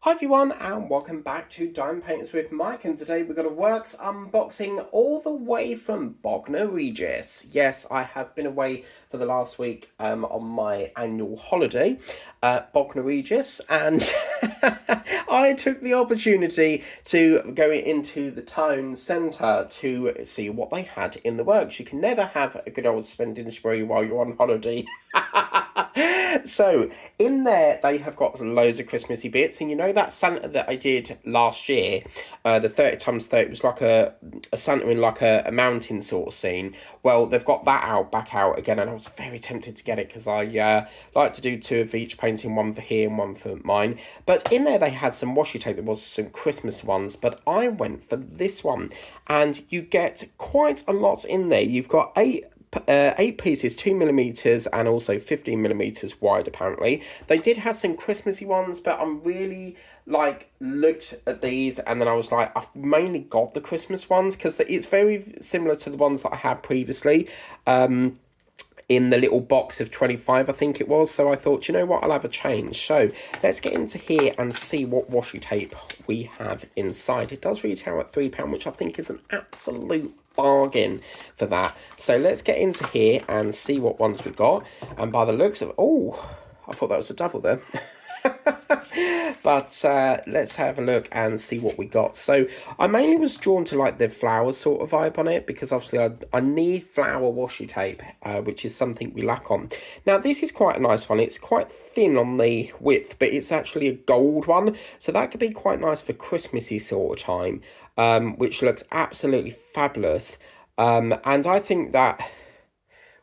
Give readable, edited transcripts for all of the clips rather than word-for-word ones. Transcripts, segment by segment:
Hi everyone and welcome back to Diamond Painters with Mike, and today we've got a works unboxing all the way from Bognor Regis. Yes, I have been away for the last week on my annual holiday at Bognor Regis, and I took the opportunity to go into the town centre to see what they had in the works. You can never have a good old spending spree while you're on holiday. So in there they have got loads of Christmassy bits, and you know that Santa that I did last year, the 30 times 30, it was like a Santa in like a mountain sort of scene. Well, they've got that back out again, and I was very tempted to get it because I like to do two of each painting, one for here and one for mine. But in there they had some washi tape, there was some Christmas ones, but I went for this one, and you get quite a lot in there. You've got eight pieces, 2mm and also 15mm wide. Apparently they did have some Christmassy ones, but I'm really looked at these and then I was like, I've mainly got the Christmas ones because it's very similar to the ones that I had previously in the little box of 25, I think it was. So I thought, you know what, I'll have a change. So let's get into here and see what washi tape we have inside. It does retail at £3, which I think is an absolute bargain for that. So let's get into here and see what ones we got. And by the looks of, oh, I thought that was a double there. But let's have a look and see what we got. So I mainly was drawn to like the flower sort of vibe on it, because obviously I need flower washi tape, which is something we lack on. Now this is quite a nice one. It's quite thin on the width, but it's actually a gold one, so that could be quite nice for Christmassy sort of time, which looks absolutely fabulous. And I think that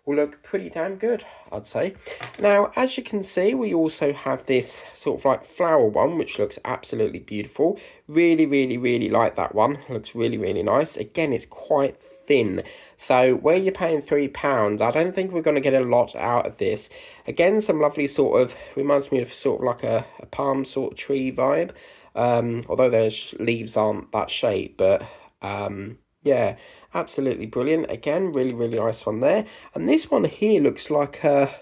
will look pretty damn good, I'd say. Now, as you can see, we also have this sort of like flower one, which looks absolutely beautiful. Really, really, really like that one. It looks really, really nice. Again, it's quite thin. So where you're paying £3, I don't think we're going to get a lot out of this. Again, some lovely sort of, reminds me of sort of like a palm sort of tree vibe. Although their leaves aren't that shape, but yeah, absolutely brilliant. Again, really, really nice one there. And this one here looks like I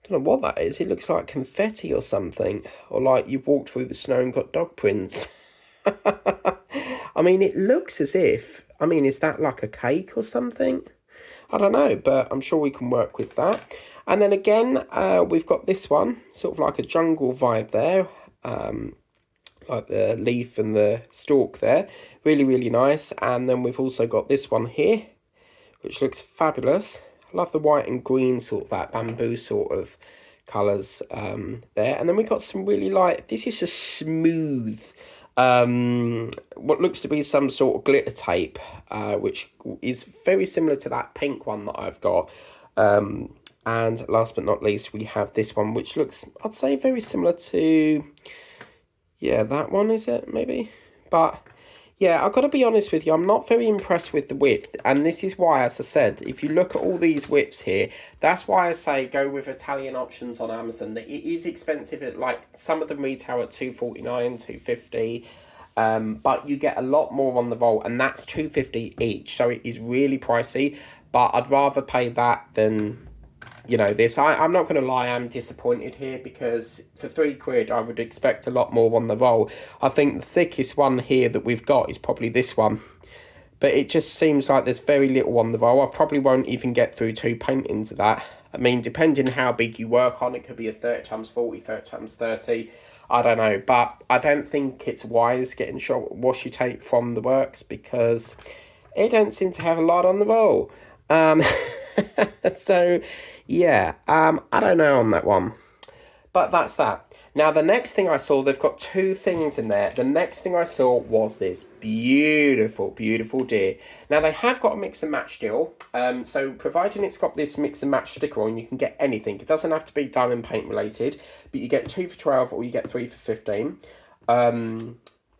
don't know what that is. It looks like confetti or something. Or like you've walked through the snow and got dog prints. I mean, it looks as if, I mean, is that like a cake or something? I don't know, but I'm sure we can work with that. And then again, we've got this one, sort of like a jungle vibe there. Like the leaf and the stalk there. Really, really nice. And then we've also got this one here, which looks fabulous. I love the white and green sort of, that bamboo sort of colours there. And then we got some really light, this is just smooth, what looks to be some sort of glitter tape, which is very similar to that pink one that I've got. And last but not least, we have this one, which looks, I'd say, very similar to, yeah, that one, is it, maybe? But yeah, I've got to be honest with you, I'm not very impressed with the width. And this is why, as I said, if you look at all these widths here, that's why I say go with Italian options on Amazon. It is expensive, at like some of them retail at £2.49, £2.50. But you get a lot more on the roll, and that's £2.50 each. So it is really pricey, but I'd rather pay that than, you know, this. I'm not going to lie, I'm disappointed here, because for £3 I would expect a lot more on the roll. I think the thickest one here that we've got is probably this one, but it just seems like there's very little on the roll. I probably won't even get through 2 paintings of that. I mean, depending how big you work on, it could be a 30 times 40, 30 times 30. I don't know, but I don't think it's wise getting washi tape from the works, because it don't seem to have a lot on the roll. So yeah, I don't know on that one, but that's that. Now the next thing I saw, they've got two things in there. The next thing I saw was this beautiful, beautiful deer. Now they have got a mix and match deal. So providing it's got this mix and match sticker on, you can get anything. It doesn't have to be diamond paint related, but you get 2 for 12 or you get 3 for 15.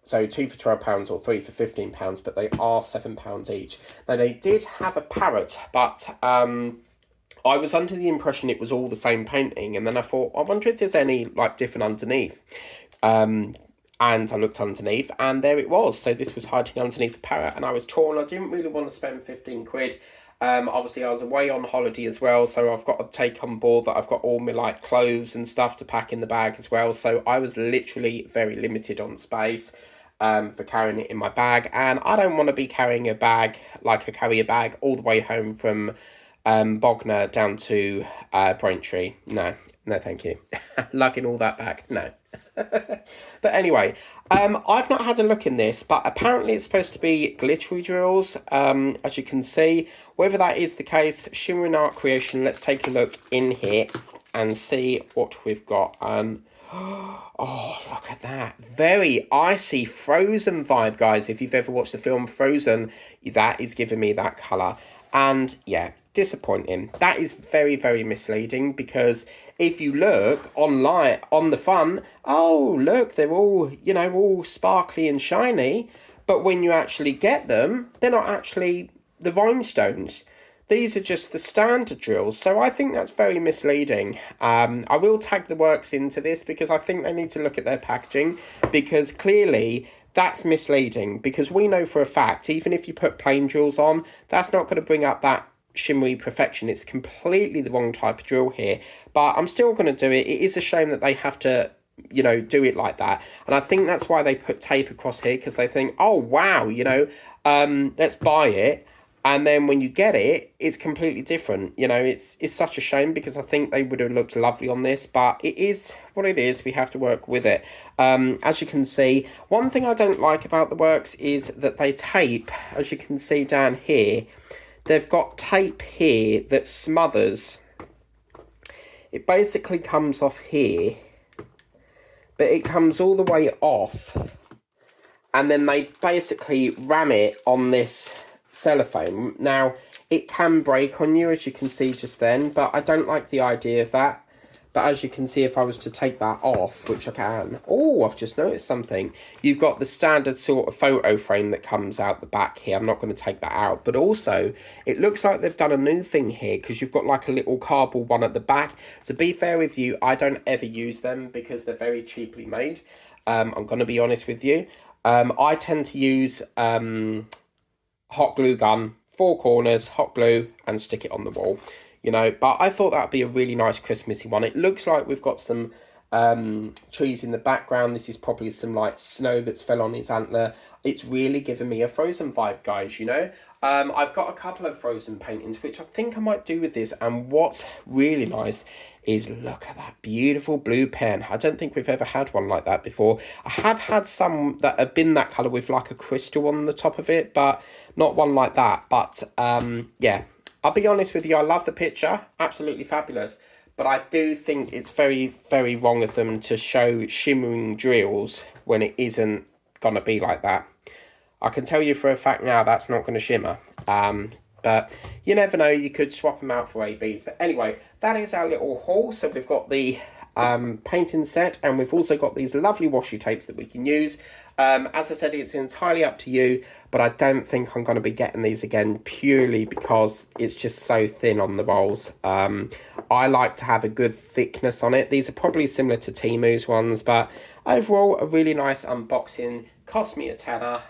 So 2 for £12 or 3 for £15, but they are £7 each. Now they did have a parrot, but I was under the impression it was all the same painting, and then I thought, I wonder if there's any like different underneath. And I looked underneath, and there it was. So this was hiding underneath the parrot, and I was torn. I didn't really want to spend £15. Obviously I was away on holiday as well, so I've got to take on board that I've got all my like clothes and stuff to pack in the bag as well. So I was literally very limited on space for carrying it in my bag, and I don't want to be carrying a bag like a carrier bag all the way home from Bognor down to Braintree. No, no, thank you. Lugging all that back, no. But anyway, I've not had a look in this, but apparently it's supposed to be glittery drills, as you can see. Whether that is the case, Shimmering Art Creation, let's take a look in here and see what we've got. Oh, look at that. Very icy Frozen vibe, guys. If you've ever watched the film Frozen, that is giving me that colour. And yeah, disappointing. That is very, very misleading, because if you look online on the front, oh, look, they're all, you know, all sparkly and shiny. But when you actually get them, they're not actually the rhinestones. These are just the standard drills, so I think that's very misleading. I will tag the works into this because I think they need to look at their packaging, because clearly that's misleading, because we know for a fact, even if you put plain drills on, that's not going to bring up that shimmery perfection. It's completely the wrong type of drill here, but I'm still going to do it. It is a shame that they have to, you know, do it like that, and I think that's why they put tape across here, because they think, oh wow, you know, let's buy it. And then when you get it, it's completely different. You know, it's such a shame, because I think they would have looked lovely on this, but it is what it is. We have to work with it. As you can see, one thing I don't like about the works is that they tape, as you can see down here, they've got tape here that smothers. It basically comes off here, but it comes all the way off. And then they basically ram it on this cellophane. Now, it can break on you, as you can see just then, but I don't like the idea of that. But as you can see, if I was to take that off, which I can, oh, I've just noticed something. You've got the standard sort of photo frame that comes out the back here. I'm not going to take that out, but also it looks like they've done a new thing here, because you've got like a little cardboard one at the back. To be fair with you, I don't ever use them because they're very cheaply made. I'm going to be honest with you. I tend to use hot glue gun, 4 corners, hot glue, and stick it on the wall, you know. But I thought that'd be a really nice Christmassy one. It looks like we've got some trees in the background. This is probably some like snow that's fell on his antler. It's really giving me a Frozen vibe, guys, you know. I've got a couple of Frozen paintings which I think I might do with this, and what's really nice is look at that beautiful blue pen. I don't think we've ever had one like that before. I have had some that have been that colour with like a crystal on the top of it, but not one like that. But yeah, I'll be honest with you, I love the picture, absolutely fabulous, but I do think it's very, very wrong of them to show shimmering drills when it isn't gonna be like that. I can tell you for a fact now that's not going to shimmer. But you never know, you could swap them out for ABs. But anyway, that is our little haul. So we've got the painting set, and we've also got these lovely washi tapes that we can use. As I said, it's entirely up to you, but I don't think I'm going to be getting these again, purely because it's just so thin on the rolls. I like to have a good thickness on it. These are probably similar to Temu's ones, but overall, a really nice unboxing. Cost me a tenner.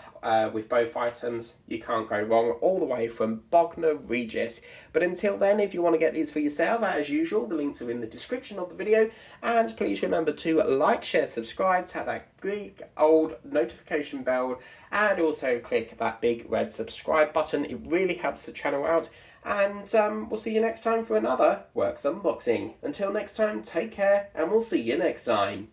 With both items, you can't go wrong, all the way from Bognor Regis. But until then, if you want to get these for yourself, as usual, the links are in the description of the video, and please remember to like, share, subscribe, tap that big old notification bell, and also click that big red subscribe button. It really helps the channel out, and we'll see you next time for another Works Unboxing. Until next time, take care, and we'll see you next time.